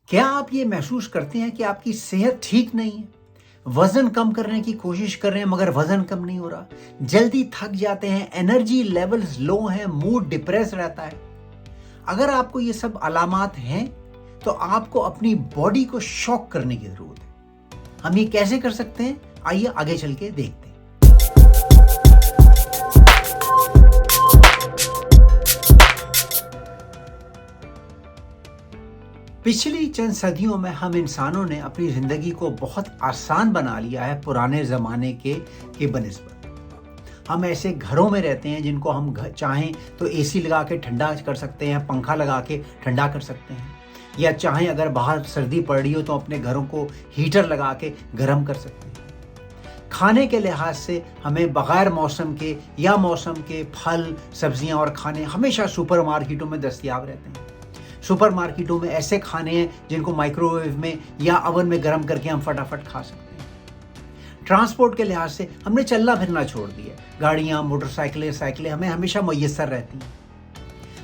क्या आप ये महसूस करते हैं कि आपकी सेहत ठीक नहीं है? वज़न कम करने की कोशिश कर रहे हैं मगर वज़न कम नहीं हो रहा। जल्दी थक जाते हैं, एनर्जी लेवल्स लो हैं, मूड डिप्रेस रहता है। अगर आपको ये सब अलामात हैं, तो आपको अपनी बॉडी को शॉक करने की ज़रूरत है। हम ये कैसे कर सकते हैं? आइए आगे चल के देखते हैं। पिछली चंद सदियों में हम इंसानों ने अपनी ज़िंदगी को बहुत आसान बना लिया है पुराने ज़माने के बनिस्बत। हम ऐसे घरों में रहते हैं जिनको हम चाहें तो एसी लगा के ठंडा कर सकते हैं, पंखा लगा के ठंडा कर सकते हैं, या चाहें अगर बाहर सर्दी पड़ रही हो तो अपने घरों को हीटर लगा के गर्म कर सकते हैं। खाने के लिहाज से हमें बग़ैर मौसम के या मौसम के फल, सब्जियां और खाने हमेशा सुपर मार्केटों में दस्तयाब रहते हैं। सुपर मार्केटों में ऐसे खाने हैं जिनको माइक्रोवेव में या अवन में गर्म करके हम फटाफट खा सकते हैं। ट्रांसपोर्ट के लिहाज से हमने चलना फिरना छोड़ दिया। गाड़ियाँ, मोटरसाइकिलें, साइकिलें हमें हमेशा मुयस्सर रहती हैं।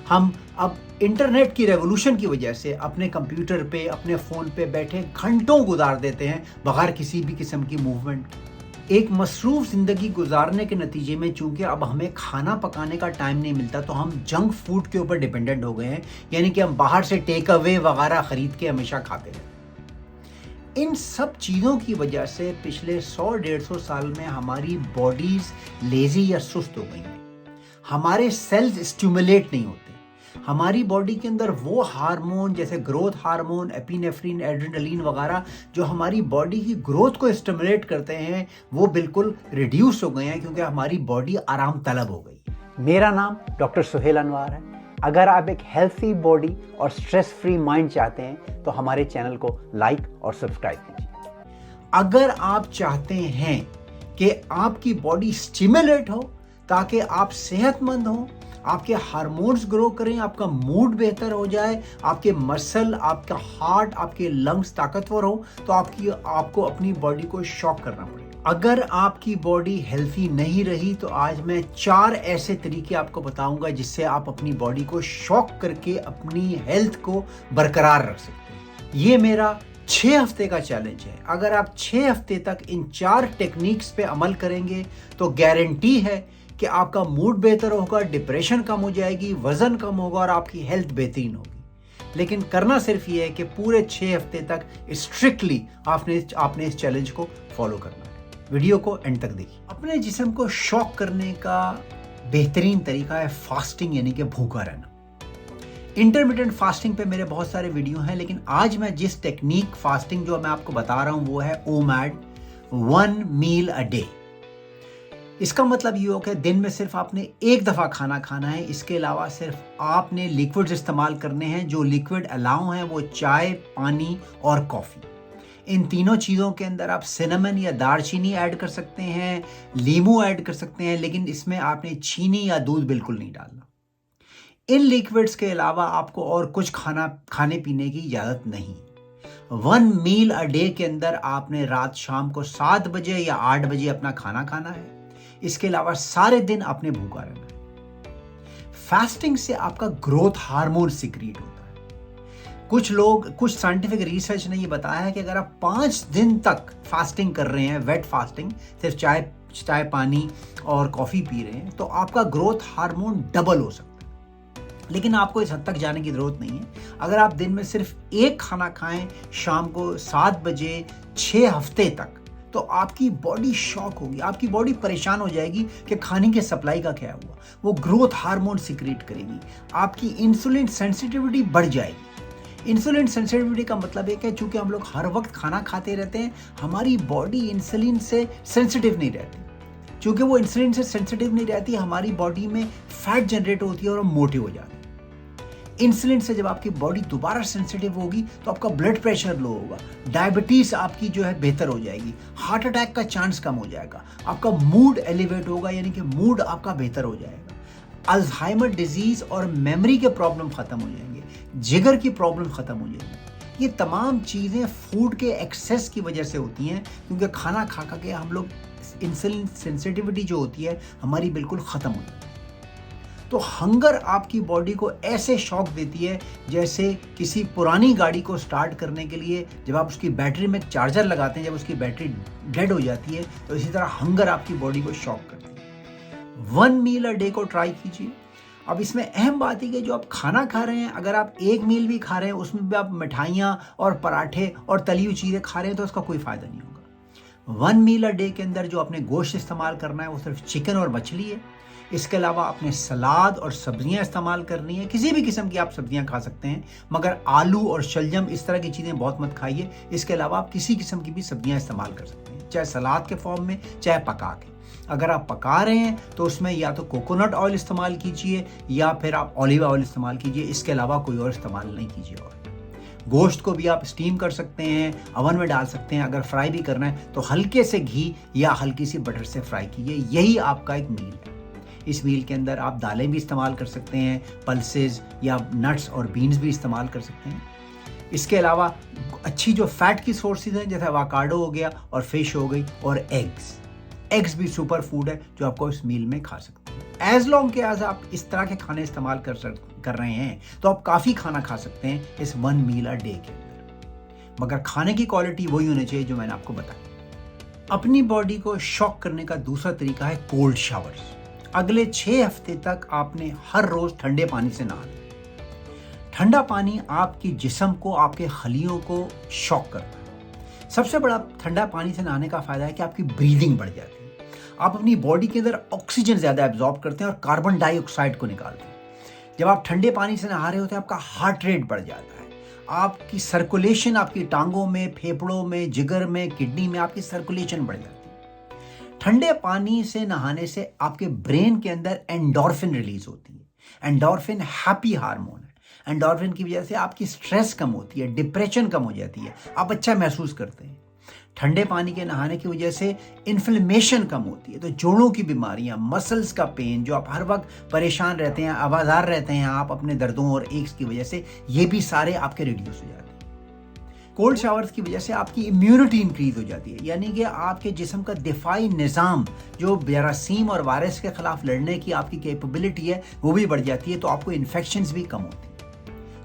हम अब इंटरनेट की रेवोल्यूशन की वजह से अपने कंप्यूटर पे, अपने फ़ोन पे बैठे घंटों गुजार देते हैं बगैर किसी भी किस्म की मूवमेंट। एक मसरूफ़ ज़िंदगी गुजारने के नतीजे में चूँकि अब हमें खाना पकाने का टाइम नहीं मिलता, तो हम जंक फूड के ऊपर डिपेंडेंट हो गए हैं, यानी कि हम बाहर से टेक अवे वगैरह ख़रीद के हमेशा खाते रहते हैं। इन सब चीज़ों की वजह से पिछले 100-150 साल में हमारी बॉडीज़ लेज़ी या सुस्त हो गई हैं। हमारे सेल्स स्टिमुलेट नहीं होते। हमारी बॉडी के अंदर वो हार्मोन जैसे ग्रोथ हार्मोन, एपिनेफ्रिन, एड्रेनलिन वगैरह जो हमारी बॉडी की ग्रोथ को स्टिमुलेट करते हैं, वो बिल्कुल रिड्यूस हो गए हैं क्योंकि हमारी बॉडी आराम तलब हो गई। मेरा नाम डॉक्टर सुहेल अनवार है। अगर आप एक हेल्थी बॉडी और स्ट्रेस फ्री माइंड चाहते हैं तो हमारे चैनल को लाइक और सब्सक्राइब कीजिए। अगर आप चाहते हैं कि आपकी बॉडी स्टिमुलेट हो ताकि आप सेहतमंद हो, आपके हार्मोन्स ग्रो करें, आपका मूड बेहतर हो जाए, आपके मसल, आपका हार्ट, आपके लंग्स ताकतवर हो, तो आपको अपनी बॉडी को शॉक करना पड़ेगा। अगर आपकी बॉडी हेल्थी नहीं रही तो आज मैं 4 ऐसे तरीके आपको बताऊंगा जिससे आप अपनी बॉडी को शॉक करके अपनी हेल्थ को बरकरार रख सकते हैं। ये मेरा 6 हफ्ते का चैलेंज है। अगर आप 6 हफ्ते तक इन 4 टेक्निक्स पे अमल करेंगे तो गारंटी है कि आपका मूड बेहतर होगा, डिप्रेशन कम हो जाएगी, वज़न कम होगा और आपकी हेल्थ बेहतरीन होगी। लेकिन करना सिर्फ ये है कि पूरे 6 हफ्ते तक स्ट्रिक्टली आपने इस चैलेंज को फॉलो करना है। वीडियो को एंड तक देखिए। अपने जिस्म को शॉक करने का बेहतरीन तरीका है फास्टिंग, यानी कि भूखा रहना। इंटरमिटेंट फास्टिंग पे मेरे बहुत सारे वीडियो हैं, लेकिन आज मैं जिस टेक्निक फास्टिंग जो मैं आपको बता रहा हूँ वो है OMAD, 1 मील अ डे। इसका मतलब ये हो कि दिन में सिर्फ आपने एक दफ़ा खाना खाना है। इसके अलावा सिर्फ आपने लिक्विड्स इस्तेमाल करने हैं। जो लिक्विड अलाउ हैं वो चाय, पानी और कॉफ़ी। इन तीनों चीज़ों के अंदर आप सिनेमन या दालचीनी ऐड कर सकते हैं, लीमू ऐड कर सकते हैं, लेकिन इसमें आपने चीनी या दूध बिल्कुल नहीं डालना। इन लिक्विड्स के अलावा आपको और कुछ खाने पीने की इजाज़त नहीं। 1 मील अ डे के अंदर आपने रात शाम को 7 बजे या 8 बजे अपना खाना खाना है। इसके अलावा सारे दिन आपने भूखा रहना है। फास्टिंग से आपका ग्रोथ हार्मोन सीक्रेट होता है। कुछ साइंटिफिक रिसर्च ने ये बताया है कि अगर आप 5 दिन तक फास्टिंग कर रहे हैं, वेट फास्टिंग, सिर्फ चाय, पानी और कॉफ़ी पी रहे हैं, तो आपका ग्रोथ हार्मोन डबल हो सकता है। लेकिन आपको इस हद तक जाने की ज़रूरत नहीं है। अगर आप दिन में सिर्फ एक खाना खाएं शाम को 7 बजे 6 हफ्ते तक, तो आपकी बॉडी शॉक होगी, आपकी बॉडी परेशान हो जाएगी कि खाने के सप्लाई का क्या हुआ। वो ग्रोथ हार्मोन सीक्रेट करेगी, आपकी इंसुलिन सेंसिटिविटी बढ़ जाएगी। इंसुलिन सेंसिटिविटी का मतलब है कि चूंकि हम लोग हर वक्त खाना खाते रहते हैं, हमारी बॉडी इंसुलिन से सेंसिटिव नहीं रहती। चूंकि वो इंसुलिन से सेंसिटिव नहीं रहती, हमारी बॉडी में फैट जनरेट होती है और हम मोटे हो जाते हैं। इंसुलिन से जब आपकी बॉडी दोबारा सेंसिटिव होगी तो आपका ब्लड प्रेशर लो होगा, डायबिटीज आपकी जो है बेहतर हो जाएगी, हार्ट अटैक का चांस कम हो जाएगा, आपका मूड एलिवेट होगा, यानी कि मूड आपका बेहतर हो जाएगा, अल्जाइमर डिजीज और मेमोरी के प्रॉब्लम खत्म हो जाएंगे, जिगर की प्रॉब्लम खत्म हो जाएगी। ये तमाम चीज़ें फूड के एक्सेस की वजह से होती हैं, क्योंकि खाना खा के हम लोग इंसुलिन सेंसिटिविटी जो होती है हमारी बिल्कुल ख़त्म हो जाती है। तो हंगर आपकी बॉडी को ऐसे शॉक देती है जैसे किसी पुरानी गाड़ी को स्टार्ट करने के लिए जब आप उसकी बैटरी में चार्जर लगाते हैं, जब उसकी बैटरी डेड हो जाती है, तो इसी तरह हंगर आपकी बॉडी को शॉक करती है। 1 मील अ डे को ट्राई कीजिए। अब इसमें अहम बात है कि जो आप खाना खा रहे हैं, अगर आप एक मील भी खा रहे हैं उसमें भी आप मिठाइयाँ और पराठे और तली हुई चीज़ें खा रहे हैं तो उसका कोई फ़ायदा नहीं होगा। 1 मील अ डे के अंदर जो आपने गोश्त इस्तेमाल करना है वो सिर्फ चिकन और मछली है। इसके अलावा आपने सलाद और सब्जियां इस्तेमाल करनी है। किसी भी किस्म की आप सब्जियां खा सकते हैं, मगर आलू और शलजम इस तरह की चीज़ें बहुत मत खाइए। इसके अलावा आप किसी किस्म की भी सब्जियां इस्तेमाल कर सकते हैं, चाहे सलाद के फॉर्म में, चाहे पका के। अगर आप पका रहे हैं तो उसमें या तो कोकोनट ऑयल इस्तेमाल कीजिए या फिर आप ऑलिव ऑयल इस्तेमाल कीजिए। इसके अलावा कोई और इस्तेमाल नहीं कीजिए। और गोश्त को भी आप स्टीम कर सकते हैं, अवन में डाल सकते हैं। अगर फ्राई भी करना है तो हल्के से घी या हल्की सी बटर से फ्राई कीजिए। यही आपका एक मील है। इस मील के अंदर आप दालें भी इस्तेमाल कर सकते हैं, पल्सेस या नट्स और बीन्स भी इस्तेमाल कर सकते हैं। इसके अलावा अच्छी जो फैट की सोर्सेज हैं जैसे एवोकाडो हो गया और फिश हो गई और एग्स भी सुपर फूड है जो आपको इस मील में खा सकते हैं। एज लॉन्ग के एज आप इस तरह के खाने इस्तेमाल कर रहे हैं तो आप काफ़ी खाना खा सकते हैं इस 1 मील अ डे के अंदर, मगर खाने की क्वालिटी वही होनी चाहिए जो मैंने आपको बताया। अपनी बॉडी को शॉक करने का दूसरा तरीका है कोल्ड शावर्स। अगले 6 हफ्ते तक आपने हर रोज ठंडे पानी से नहाना। ठंडा पानी आपकी जिस्म को, आपके खलियों को शॉक करता है। सबसे बड़ा ठंडा पानी से नहाने का फायदा है कि आपकी ब्रीदिंग बढ़ जाती है। आप अपनी बॉडी के अंदर ऑक्सीजन ज्यादा एब्जॉर्ब करते हैं और कार्बन डाइऑक्साइड को निकालते हैं। जब आप ठंडे पानी से नहा रहे होते हैं आपका हार्ट रेट बढ़ जाता है। आपकी सर्कुलेशन, आपकी टांगों में, फेफड़ों में, जिगर में, किडनी में आपकी सर्कुलेशन बढ़ जाती है। ठंडे पानी से नहाने से आपके ब्रेन के अंदर एंडोर्फिन रिलीज होती है। एंडोर्फिन हैप्पी हार्मोन है। एंडोर्फिन की वजह से आपकी स्ट्रेस कम होती है, डिप्रेशन कम हो जाती है, आप अच्छा महसूस करते हैं। ठंडे पानी के नहाने की वजह से इन्फ्लेमेशन कम होती है, तो जोड़ों की बीमारियां, मसल्स का पेन, जो आप हर वक्त परेशान रहते हैं, आवाज़ार रहते हैं आप अपने दर्दों और एक्स की वजह से, ये भी सारे आपके रिड्यूस हो जाते हैं। कोल्ड शावर्स की वजह से आपकी इम्यूनिटी इंक्रीज हो जाती है, यानी कि आपके जिस्म का दिफाई निज़ाम, जो जरासीम और वायरस के खिलाफ लड़ने की आपकी कैपेबिलिटी है, वो भी बढ़ जाती है, तो आपको इन्फेक्शंस भी कम होती है।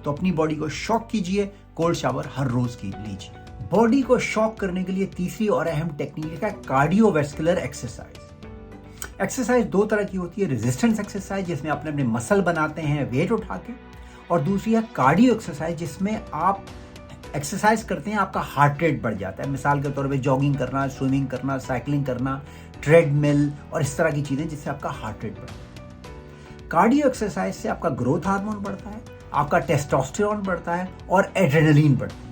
तो अपनी बॉडी को शॉक कीजिए, कोल्ड शावर हर रोज की लीजिए। बॉडी को शॉक करने के लिए तीसरी और अहम टेक्निक है कार्डियोवैस्कुलर एक्सरसाइज। एक्सरसाइज 2 तरह की होती है, रेजिस्टेंस एक्सरसाइज जिसमें आप अपने मसल बनाते हैं वेट उठा के, और दूसरी है कार्डियो एक्सरसाइज जिसमें आप एक्सरसाइज करते हैं, आपका हार्ट रेट बढ़ जाता है। मिसाल के तौर पे जॉगिंग करना, स्विमिंग करना, साइकिलिंग करना, ट्रेडमिल और इस तरह की चीज़ें जिससे आपका हार्ट रेट बढ़ता है। कार्डियो एक्सरसाइज से आपका ग्रोथ हार्मोन बढ़ता है, आपका टेस्टोस्टेरोन बढ़ता है और एड्रेनलिन बढ़ता है।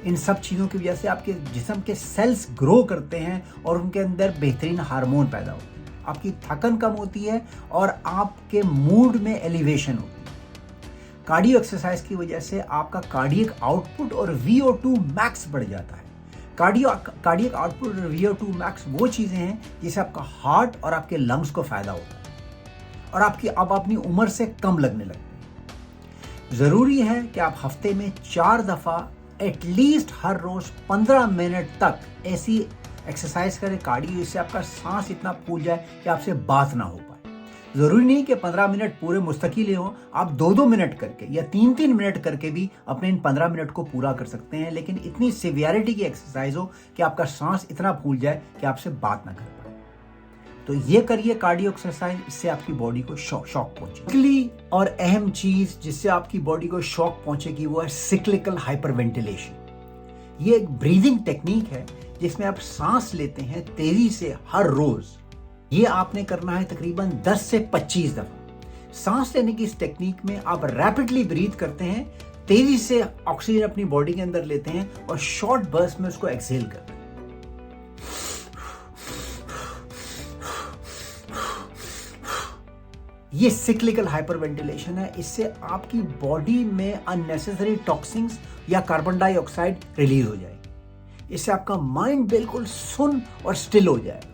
इन सब चीज़ों की वजह से आपके जिस्म के सेल्स ग्रो करते हैं और उनके अंदर बेहतरीन हार्मोन पैदा होते हैं। आपकी थकन कम होती है और आपके मूड में एलिवेशन होती है। कार्डियो एक्सरसाइज की वजह से आपका कार्डियक आउटपुट और VO2 मैक्स बढ़ जाता है। कार्डियक आउटपुट और VO2 मैक्स वो चीज़ें हैं जिससे आपका हार्ट और आपके लंग्स को फायदा होता है और आप अपनी उम्र से कम लगने लगते हैं। ज़रूरी है कि आप हफ्ते में 4 दफ़ा एटलीस्ट हर रोज़ 15 मिनट तक ऐसी एक्सरसाइज करें कार्डियो, इससे आपका सांस इतना फूल जाए कि आपसे बात ना हो पाए। ज़रूरी नहीं कि 15 मिनट पूरे मुस्तकिल हो, आप 2-2 मिनट करके या 3-3 मिनट करके भी अपने इन 15 मिनट को पूरा कर सकते हैं, लेकिन इतनी सिवियरिटी की एक्सरसाइज हो कि आपका सांस इतना फूल जाए कि आपसे बात ना कर पाए। तो ये करिए कार्डियो एक्सरसाइज, इससे आपकी बॉडी को शॉक पहुंचे। अगली और अहम चीज जिससे आपकी बॉडी को शॉक पहुंचेगी वो है सिक्लिकल हाइपरवेंटिलेशन। ये एक ब्रीदिंग टेक्निक है जिसमें आप सांस लेते हैं तेजी से हर रोज। ये आपने करना है तकरीबन 10 से 25 दफा। सांस लेने की इस टेक्निक में आप रैपिडली ब्रीथ करते हैं, तेजी से ऑक्सीजन अपनी बॉडी के अंदर लेते हैं और शॉर्ट बर्स्ट में उसको एक्सहेल करते हैं। ये सिक्लिकल हाइपरवेंटिलेशन है। इससे आपकी बॉडी में अननेसेसरी टॉक्सिन्स या कार्बन डाइऑक्साइड रिलीज हो जाएगी। इससे आपका माइंड बिल्कुल सुन और स्टिल हो जाएगा।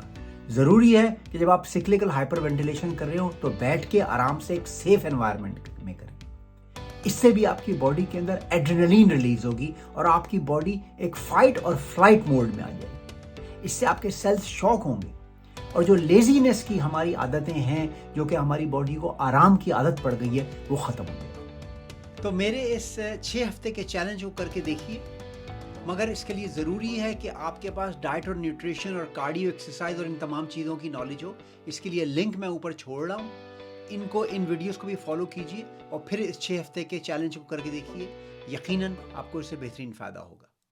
जरूरी है कि जब आप सिक्लिकल हाइपरवेंटिलेशन कर रहे हो तो बैठ के आराम से एक सेफ एनवायरनमेंट में करें। इससे भी आपकी बॉडी के अंदर एड्रेनलिन रिलीज होगी और आपकी बॉडी एक फाइट और फ्लाइट मोड में आ जाएगी। इससे आपके सेल्स शॉक होंगे और जो लेजीनेस की हमारी आदतें हैं, जो कि हमारी बॉडी को आराम की आदत पड़ गई है, वो ख़त्म हो जाएगा। तो मेरे इस 6 हफ्ते के चैलेंज को करके देखिए, मगर इसके लिए ज़रूरी है कि आपके पास डाइट और न्यूट्रिशन और कार्डियो एक्सरसाइज और इन तमाम चीज़ों की नॉलेज हो। इसके लिए लिंक मैं ऊपर छोड़ रहा हूँ, इन वीडियोस को भी फॉलो कीजिए और फिर इस 6 हफ्ते के चैलेंज को करके देखिए। यकीनन आपको इससे बेहतरीन फ़ायदा होगा।